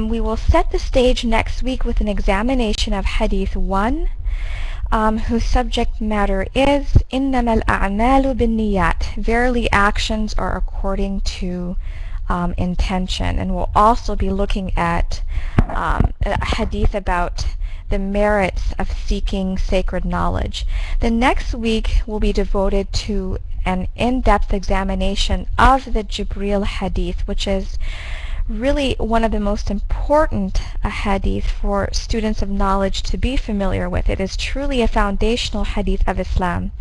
we will set the stage next week with an examination of Hadith 1, whose subject matter is إِنَّمَا الْأَعْمَالُ بِالنِّيَّاتِ. Verily actions are according to intention. And we'll also be looking at a hadith about the merits of seeking sacred knowledge. The next week will be devoted to an in-depth examination of the Jibreel hadith, which is really one of the most important hadith for students of knowledge to be familiar with. It is truly a foundational hadith of Islam.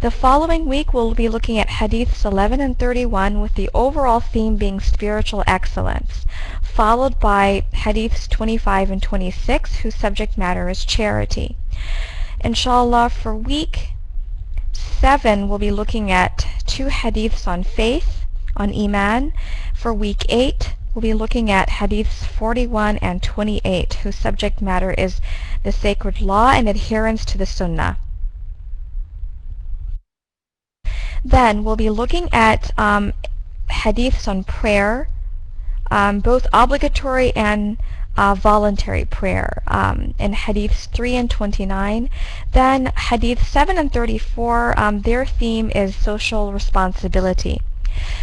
The following week we'll be looking at hadiths 11 and 31 with the overall theme being spiritual excellence, followed by hadiths 25 and 26 whose subject matter is charity. Inshallah, for week 7 we'll be looking at 2 hadiths on faith, on Iman. For week 8 we'll be looking at hadiths 41 and 28 whose subject matter is the sacred law and adherence to the sunnah. Then we'll be looking at hadiths on prayer, both obligatory and voluntary prayer, in hadiths 3 and 29. Then hadith 7 and 34, their theme is social responsibility.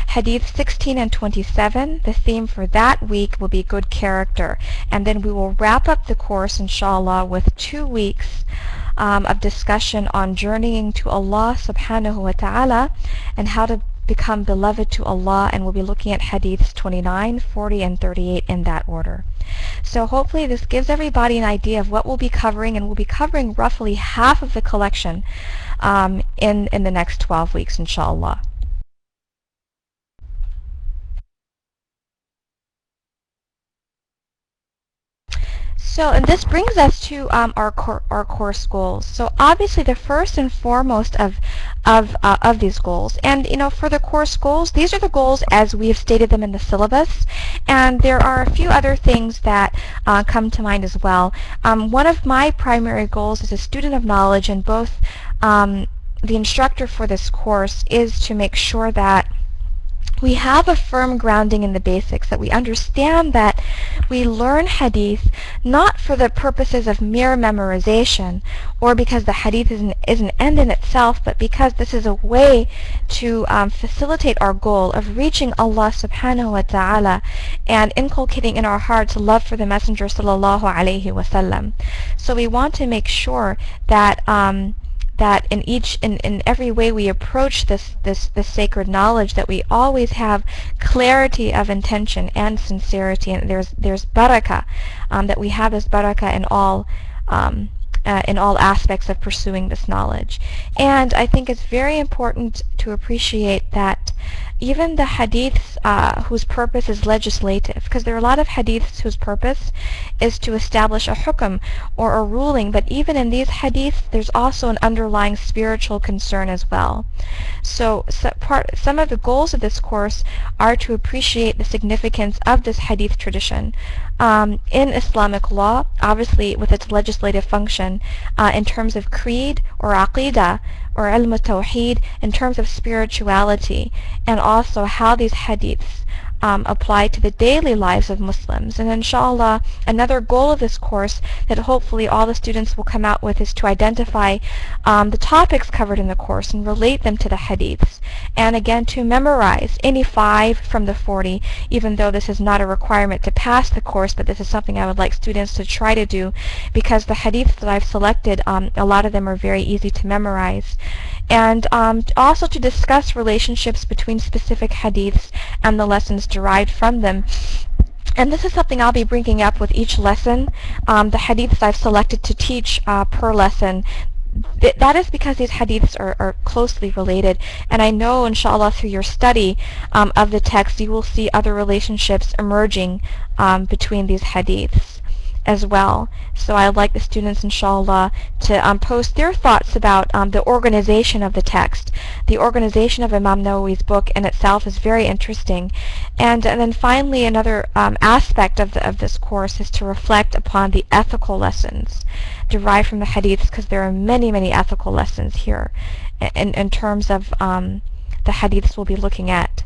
Hadith 16 and 27, the theme for that week will be good character. And then we will wrap up the course, inshallah, with 2 weeks of discussion on journeying to Allah subhanahu wa ta'ala and how to become beloved to Allah, and we'll be looking at hadiths 29, 40, and 38 in that order. So hopefully this gives everybody an idea of what we'll be covering, and we'll be covering roughly half of the collection in the next 12 weeks, inshallah. So, and this brings us to our course goals. So obviously the first and foremost of these goals, and for the course goals, these are the goals as we have stated them in the syllabus, and there are a few other things that come to mind as well. One of my primary goals as a student of knowledge, and both the instructor for this course, is to make sure that we have a firm grounding in the basics, that we understand that we learn hadith not for the purposes of mere memorization or because the hadith is an end in itself, but because this is a way to facilitate our goal of reaching Allah subhanahu wa ta'ala and inculcating in our hearts love for the Messenger sallallahu alayhi wasallam. So we want to make sure that that in every way we approach this sacred knowledge, that we always have clarity of intention and sincerity, and there's barakah, that we have this barakah in all aspects of pursuing this knowledge. And I think it's very important to appreciate that even the hadiths whose purpose is legislative, because there are a lot of hadiths whose purpose is to establish a hukm or a ruling, but even in these hadiths there's also an underlying spiritual concern as well. So some of the goals of this course are to appreciate the significance of this hadith tradition in Islamic law, obviously with its legislative function, in terms of creed or aqidah or ilm al-tawheed, in terms of spirituality, and also how these hadiths apply to the daily lives of Muslims. And inshallah, another goal of this course that hopefully all the students will come out with is to identify the topics covered in the course and relate them to the hadiths. And again, to memorize any 5 from the 40, even though this is not a requirement to pass the course, but this is something I would like students to try to do, because the hadiths that I've selected, a lot of them are very easy to memorize. And also to discuss relationships between specific hadiths and the lessons derived from them. And this is something I'll be bringing up with each lesson. The hadiths I've selected to teach per lesson, that is because these hadiths are closely related, and I know inshallah through your study of the text you will see other relationships emerging between these hadiths as well. So I'd like the students inshallah to post their thoughts about the organization of the text. The organization of Imam Nawawi's book in itself is very interesting. And then finally, another aspect of this course is to reflect upon the ethical lessons derived from the hadiths, because there are many ethical lessons here in terms of the hadiths we'll be looking at.